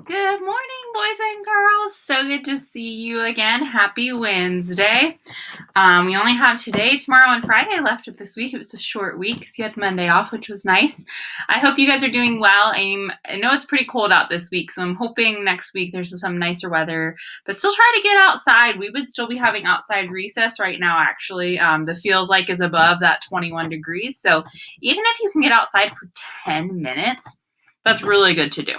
Good morning, boys and girls. So good to see you again. Happy Wednesday. We only have today, tomorrow, and Friday left of this week. It was a short week because you had Monday off, which was nice. I hope you guys are doing well. I know it's pretty cold out this week, so I'm hoping next week there's some nicer weather, but still try to get outside. We would still be having outside recess right now, actually. The feels like is above that 21 degrees. So even if you can get outside for 10 minutes, that's really good to do.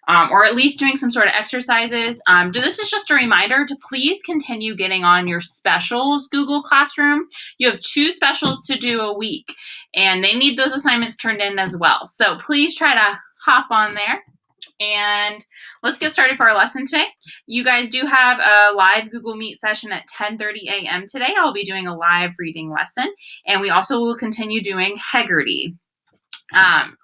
Or at least doing some sort of exercises. This is just a reminder to please continue getting on your specials Google Classroom. You have 2 specials to do a week, and they need those assignments turned in as well. So please try to hop on there. And let's get started for our lesson today. You guys do have a live Google Meet session at 10:30 a.m. today. I'll be doing a live reading lesson, and we also will continue doing Haggerty.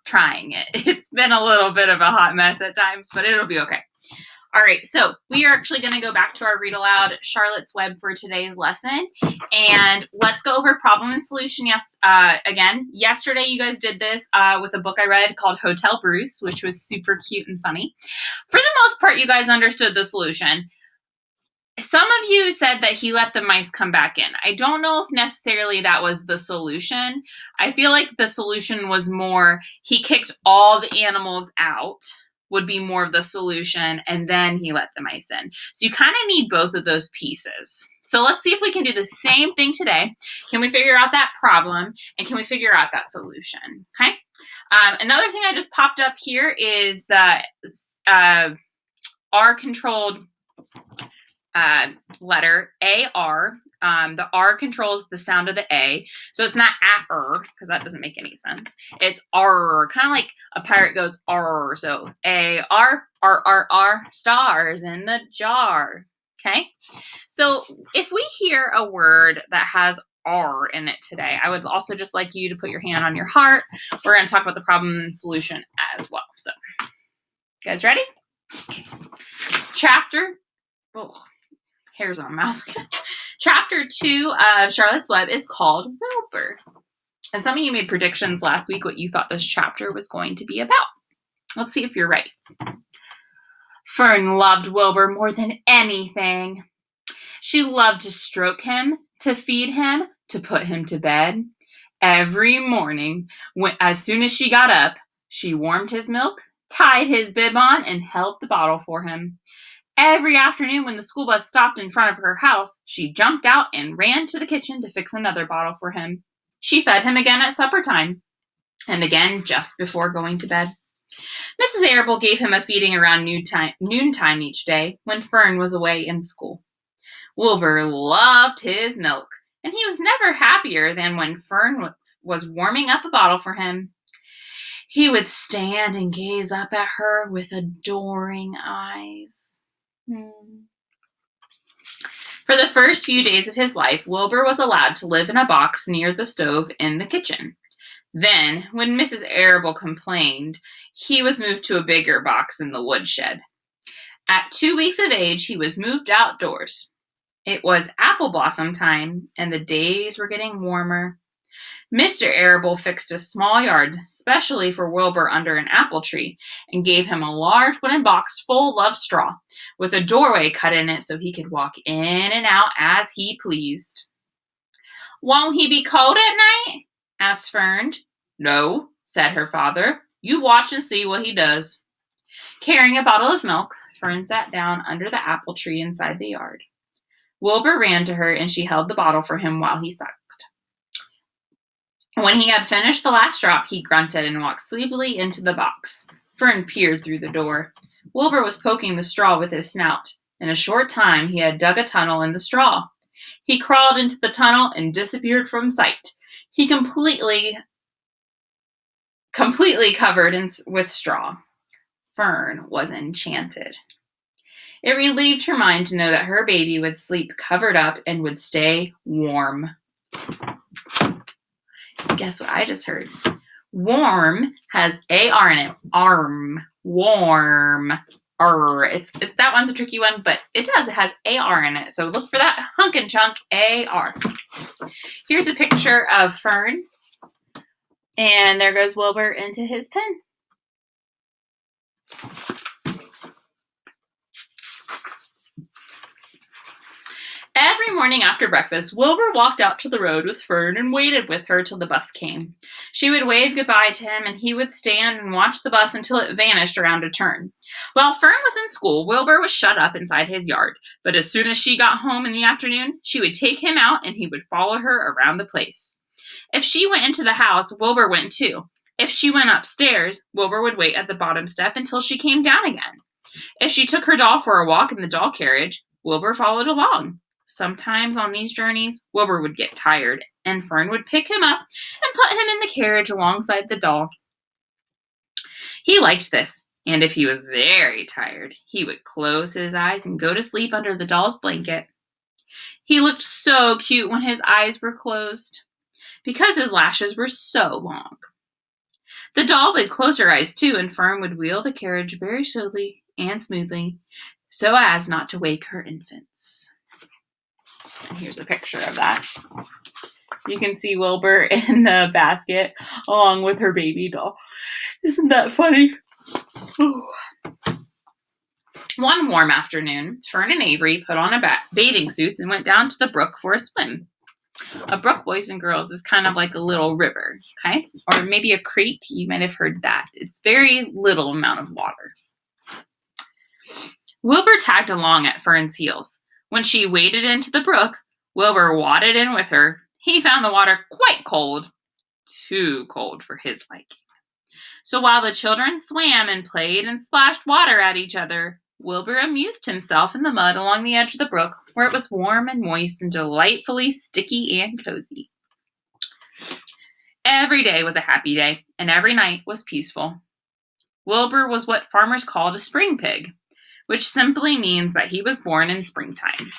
Trying it. It's been a little bit of a hot mess at times, but it'll be okay. All right, so we are actually going to go back to our Read Aloud Charlotte's Web for today's lesson, and let's go over problem and solution. Again, yesterday you guys did this with a book I read called Hotel Bruce, which was super cute and funny. For the most part, you guys understood the solution. Some of you said that he let the mice come back in. I don't know if necessarily that was the solution. I feel like the solution was more he kicked all the animals out would be more of the solution, and then he let the mice in. So you kind of need both of those pieces. So let's see if we can do the same thing today. Can we figure out that problem, and can we figure out that solution? Okay. Another thing I just popped up here is the R-controlled letter AR. The R controls the sound of the A, so it's not because that doesn't make any sense. It's R, kind of like a pirate goes R. So A-R, stars in the jar. Okay, so if we hear a word that has R in it today, I would also just like you to put your hand on your heart. We're going to talk about the problem and solution as well. So, you guys ready? Okay. Hairs on my mouth. Chapter 2 of Charlotte's Web is called Wilbur. And some of you made predictions last week what you thought this chapter was going to be about. Let's see if you're right. Fern loved Wilbur more than anything. She loved to stroke him, to feed him, to put him to bed. Every morning, as soon as she got up, she warmed his milk, tied his bib on, and held the bottle for him. Every afternoon when the school bus stopped in front of her house, she jumped out and ran to the kitchen to fix another bottle for him. She fed him again at supper time, and again just before going to bed. Mrs. Arable gave him a feeding around noontime each day when Fern was away in school. Wilbur loved his milk, and he was never happier than when Fern was warming up a bottle for him. He would stand and gaze up at her with adoring eyes. For the first few days of his life, Wilbur was allowed to live in a box near the stove in the kitchen. Then, when Mrs. Arable complained, he was moved to a bigger box in the woodshed. At 2 weeks of age, he was moved outdoors. It was apple blossom time, and the days were getting warmer. Mr. Arable fixed a small yard, specially for Wilbur under an apple tree, and gave him a large wooden box full of straw, with a doorway cut in it so he could walk in and out as he pleased. "Won't he be cold at night?" asked Fern. "No," said her father. "You watch and see what he does." Carrying a bottle of milk, Fern sat down under the apple tree inside the yard. Wilbur ran to her, and she held the bottle for him while he sucked. When he had finished the last drop, he grunted and walked sleepily into the box. Fern peered through the door. Wilbur was poking the straw with his snout. In a short time, he had dug a tunnel in the straw. He crawled into the tunnel and disappeared from sight. He completely covered with straw. Fern was enchanted. It relieved her mind to know that her baby would sleep covered up and would stay warm. Guess what I just heard? Warm has A-R in it. Arm. Warm. That one's a tricky one, but it does. It has A-R in it. So look for that hunk and chunk, A-R. Here's a picture of Fern. And there goes Wilbur into his pen. morning after breakfast, Wilbur walked out to the road with Fern and waited with her till the bus came. She would wave goodbye to him, and he would stand and watch the bus until it vanished around a turn. While Fern was in school, Wilbur was shut up inside his yard, but as soon as she got home in the afternoon, she would take him out and he would follow her around the place. If she went into the house, Wilbur went too. If she went upstairs, Wilbur would wait at the bottom step until she came down again. If she took her doll for a walk in the doll carriage, Wilbur followed along. Sometimes on these journeys, Wilbur would get tired, and Fern would pick him up and put him in the carriage alongside the doll. He liked this, and if he was very tired, he would close his eyes and go to sleep under the doll's blanket. He looked so cute when his eyes were closed, because his lashes were so long. The doll would close her eyes too, and Fern would wheel the carriage very slowly and smoothly, so as not to wake her infants. And here's a picture of that. You can see Wilbur in the basket along with her baby doll. Isn't that funny? Ooh. One warm afternoon, Fern and Avery put on bathing suits and went down to the brook for a swim. A brook, boys and girls, is kind of like a little river, okay? Or maybe a creek. You might have heard that. It's very little amount of water. Wilbur tagged along at Fern's heels. When she waded into the brook, Wilbur waded in with her. He found the water quite cold, too cold for his liking. So while the children swam and played and splashed water at each other, Wilbur amused himself in the mud along the edge of the brook, where it was warm and moist and delightfully sticky and cozy. Every day was a happy day, and every night was peaceful. Wilbur was what farmers called a spring pig, which simply means that he was born in springtime.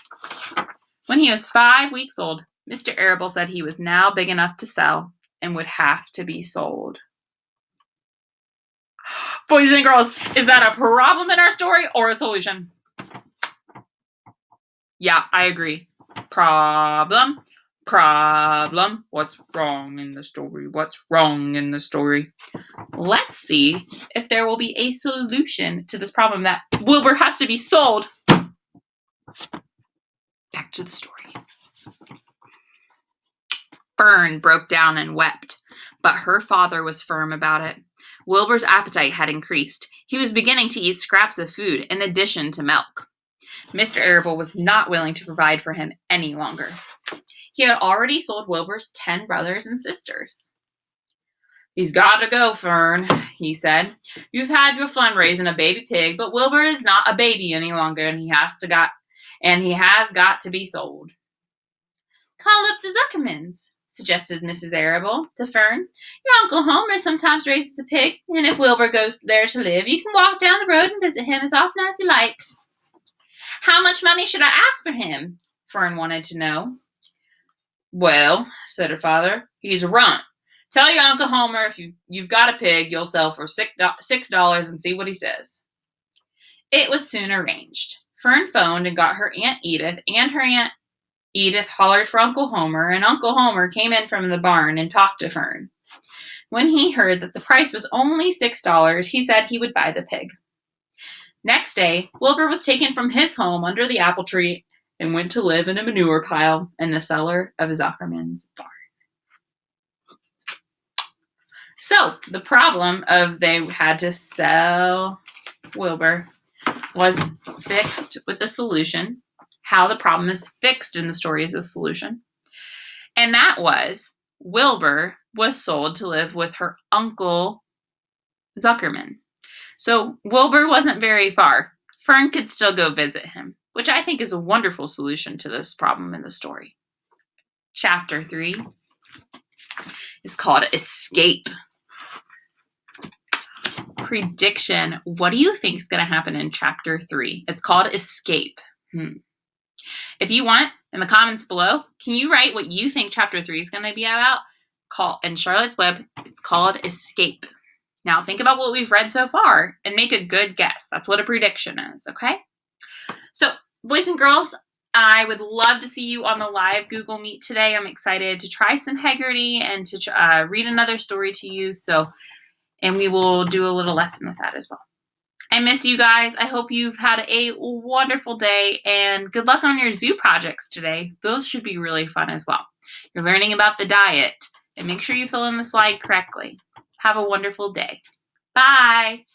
When he was 5 weeks old, Mr. Arable said he was now big enough to sell and would have to be sold. Boys and girls, is that a problem in our story or a solution? Yeah, I agree. Problem. What's wrong in the story? What's wrong in the story? Let's see if there will be a solution to this problem that Wilbur has to be sold. Back to the story. Fern broke down and wept, but her father was firm about it. Wilbur's appetite had increased. He was beginning to eat scraps of food in addition to milk. Mr. Arable was not willing to provide for him any longer. He had already sold Wilbur's 10 brothers and sisters. He's got to go, Fern, he said. You've had your fun raising a baby pig, but Wilbur is not a baby any longer, and he has got to be sold. Call up the Zuckermans, suggested Mrs. Arable to Fern. Your Uncle Homer sometimes raises a pig, and if Wilbur goes there to live, you can walk down the road and visit him as often as you like. How much money should I ask for him? Fern wanted to know. Well, said her father, he's a runt. Tell your Uncle Homer if you've got a pig you'll sell for $6 and see what he says. It was soon arranged. Fern phoned and got her Aunt Edith, and her Aunt Edith hollered for Uncle Homer, and Uncle Homer came in from the barn and talked to Fern. When he heard that the price was only $6, he said he would buy the pig. Next day, Wilbur was taken from his home under the apple tree and went to live in a manure pile in the cellar of Zuckerman's barn. So, the problem of they had to sell Wilbur was fixed with a solution. How the problem is fixed in the story is a solution. And that was Wilbur was sold to live with her uncle Zuckerman. So Wilbur wasn't very far. Fern could still go visit him, which I think is a wonderful solution to this problem in the story. Chapter 3 is called Escape. Prediction. What do you think is going to happen in Chapter 3? It's called Escape. If you want, in the comments below, can you write what you think Chapter 3 is going to be about? In Charlotte's Web, it's called Escape. Now think about what we've read so far and make a good guess. That's what a prediction is, okay? So, boys and girls, I would love to see you on the live Google Meet today. I'm excited to try some Haggerty and to read another story to you. And we will do a little lesson with that as well. I miss you guys. I hope you've had a wonderful day, and good luck on your zoo projects today. Those should be really fun as well. You're learning about the diet, and make sure you fill in the slide correctly. Have a wonderful day. Bye.